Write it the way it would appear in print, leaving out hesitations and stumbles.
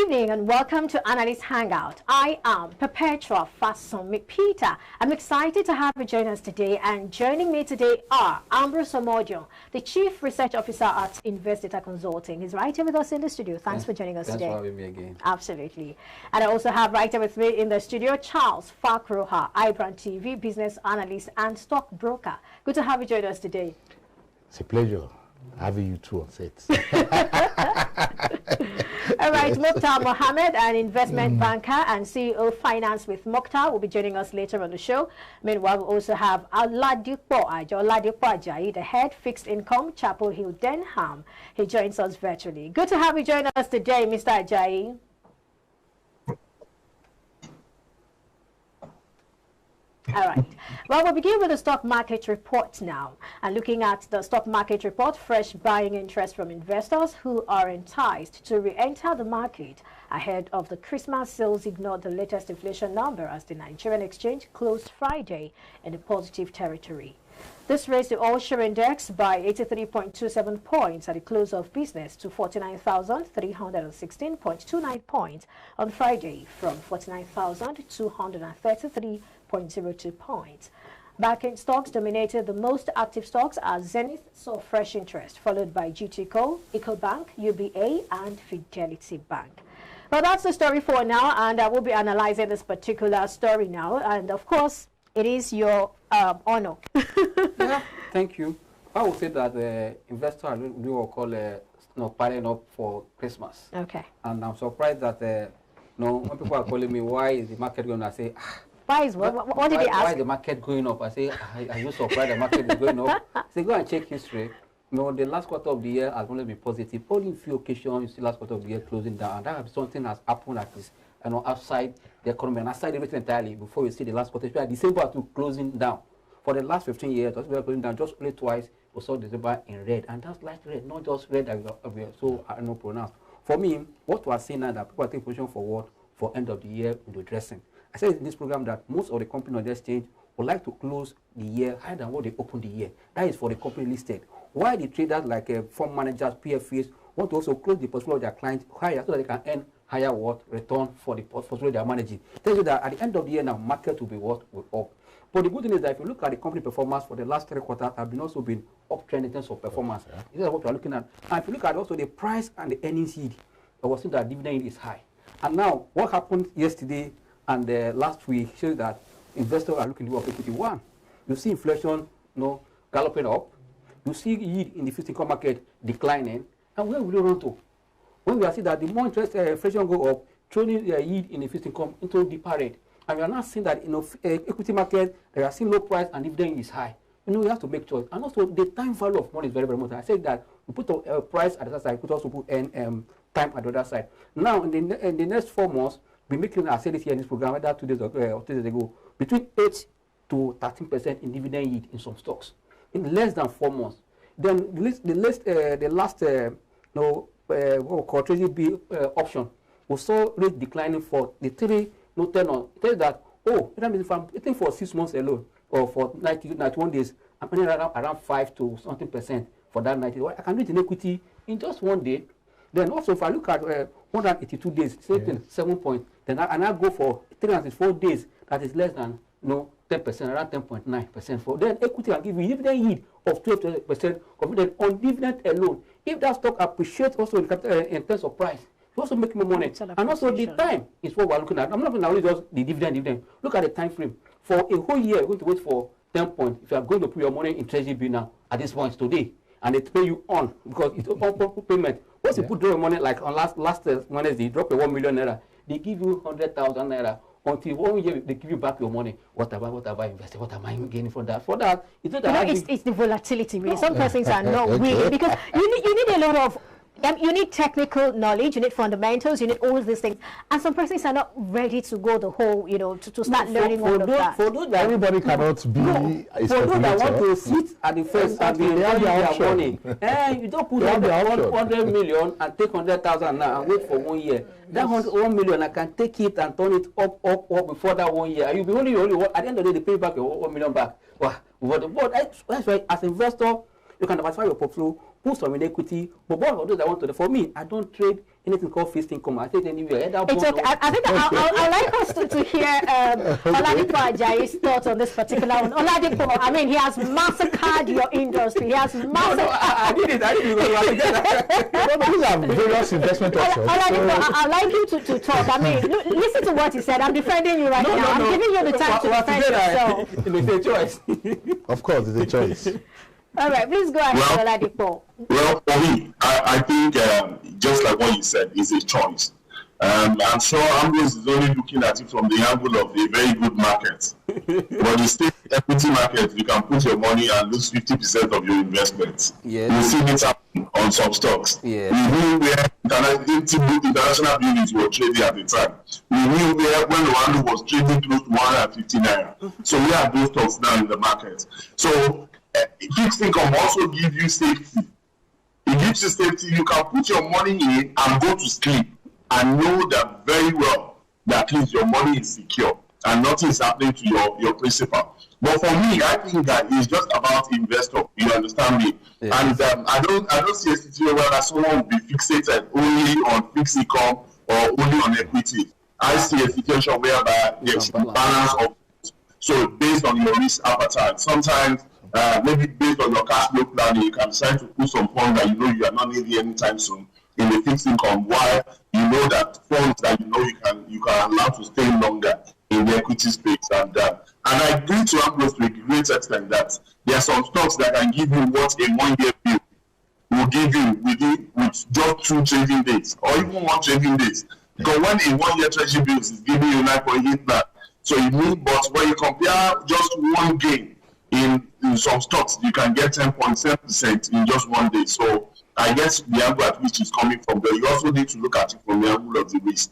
evening and welcome to Analyst Hangout. I am Perpetua Fasomi Peter. I'm excited to have you join us today, and joining me today are Ambrose Omodio, the Chief Research Officer at Invest Data Consulting. He's right here with us in the studio. Thanks for joining us today. Thanks for having me again. Absolutely. And I also have right here with me in the studio Charles Fakroha, iBrand TV business analyst and stockbroker. Good to have you join us today. It's a pleasure having you two on set. All right, Mokhtar Mohammed, an investment banker and CEO Finance with Mokhtar, will be joining us later on the show. Meanwhile, we also have Oladipo Ajayi, the head fixed income, Chapel Hill, Denham. He joins us virtually. Good to have you join us today, Mr. Ajayi. All right. Well, we'll begin with the stock market report now. And looking at the stock market report, fresh buying interest from investors who are enticed to re-enter the market ahead of the Christmas sales ignored the latest inflation number as the Nigerian exchange closed Friday in a positive territory. This raised the all-share index by 83.27 points at the close of business to 49,316.29 points on Friday from 49,233.02 points. Banking stocks dominated the most active stocks as Zenith saw fresh interest, followed by GTCO, EcoBank, UBA, and Fidelity Bank. Well, that's the story for now, and I will be analyzing this particular story now. And of course, it is your honor. Yeah, thank you. I would say that the investors we will call piling up for Christmas. Okay. And I'm surprised that when people are calling me, why is the market going up? I say, why is what did they ask? Why is the market going up? I say, are you surprised the market is going up? I say, go and check history. The last quarter of the year has only been positive. Only a few occasions you see last quarter of the year closing down. And that is something has happened at this, outside the economy and outside everything entirely before we see the last quarter. December to closing down. For the last 15 years, we are closing down just only twice. We saw December in red, and that's light red, not just red that we are so pronounced. For me, what we are seeing now that people are taking position for what? For end of the year window dressing. I said in this program that most of the companies on the exchange would like to close the year higher than what they opened the year. That is for the company listed. Why the traders like fund managers, PFAs, want to also close the portfolio of their clients higher so that they can earn higher return for the portfolio they are managing. Tells you that at the end of the year now, market will be will up. But the good thing is that if you look at the company performance for the last 3 quarters, have also been uptrend in terms of performance. Yeah. This is what we are looking at. And if you look at also the price and the earnings yield, I was seeing that dividend yield is high. And now, what happened yesterday and last week shows that investors are looking to equity. One, you see inflation, galloping up. You see yield in the fixed income market declining. And where will you run to? When we are seeing that the more interest inflation go up, turning yield in the fixed income into the parade. And we are not seeing that equity market, they are seeing low price and dividend is high. You have to make choice. And also the time value of money is very, very important. I said that we put a price at the other side, we could also put time at the other side. Now, in the next 4 months, we're making, I said this here in this program, whether 2 days ago or 3 days ago, between 8 to 13% in dividend yield in some stocks in less than 4 months. Then the last what we call Treasury bill option, we saw rate declining for the 3 tenor. It tells that, that means if I'm waiting for 6 months alone or for 91 days, I'm earning around 5 to something percent for that 90. I can do it in equity in just 1 day. Then also if I look at 182 days, same thing, 7 points. Then I go for 304 days, that is less than 10%, around 10.9% for. Then equity can give you dividend yield of 12% on dividend alone. If that stock appreciates also in terms of price, you also make more money. And also the time is what we're looking at. I'm not looking at only just the dividend. Look at the time frame. For a whole year, you're going to wait for 10 points. If you are going to put your money in Treasury bill now, at this point today, and they pay you on, because it's on payment. Once you put your money, like on last Wednesday, you drop a 1 million naira, they give you 100,000 naira. Until 1 year, they give you back your money. What have I invested? What am I gaining for that? For that, it's not that it's the volatility. Really. Some persons are not willing because you need a lot of. You need technical knowledge, you need fundamentals, you need all these things. And some persons are not ready to go the whole, to start learning all of that. For those that everybody cannot be a for those that want to sit at the first and be their money. You don't put 100 million and take 100,000 now and wait for 1 year. That 1 million, I can take it and turn it up before that 1 year. And you'll be only one. At the end of the day, they pay back your 1 million back. Wow. But that's why, as an investor, you can diversify your portfolio, put some in equity. But what of those that want to, for me, I don't trade anything called fixed income. I think anywhere. It's okay. I think I'd like us to hear Oladipo Ajayi's thoughts on this particular one. Oladipo, I mean, he has massacred your industry. He has massacred. No, I did it actually. These are various investment options. Oladipo, I'd like you to talk. I mean, listen to what he said. I'm defending you right now. I'm giving you the time to defend yourself. It's a choice. Of course, it's a choice. All right, please go ahead, Oladipo. Well, for me, I think just like what you said, it's a choice. I'm sure Ambrose is only looking at it from the angle of a very good market. But the state equity market, you can put your money and lose 50% of your investments. Yes. You see it happen on some stocks. Yes. We knew where international buildings were trading at the time. We knew where when Rwanda was trading close to 150 naira. So we have those stocks now in the market. So fixed income also gives you safety. It gives you safety. You can put your money in and go to sleep and know that very well that means your money is secure and nothing is happening to your principal. But for me, I think that it's just about investor. You understand me? Yes. And I don't see a situation where someone will be fixated only on fixed income or only on equity. I see a situation whereby there's a balance of, so based on your risk appetite. Sometimes maybe based on your cash flow planning, you can decide to put some funds that you know you are not needing anytime soon in the fixed income, while you know that funds that you know you can allow to stay longer in the equity space. And I agree to Ambrose to a great extent that there are some stocks that can give you what a 1 year bill will give you with just 2 trading days or even 1 trading days. Because when a 1 year treasury bill is giving you 9.8, so you need, but when you compare just one gain in some stocks, you can get 10.7% in just 1 day. So I guess the angle at which is coming from, but you also need to look at it from the angle of the risk.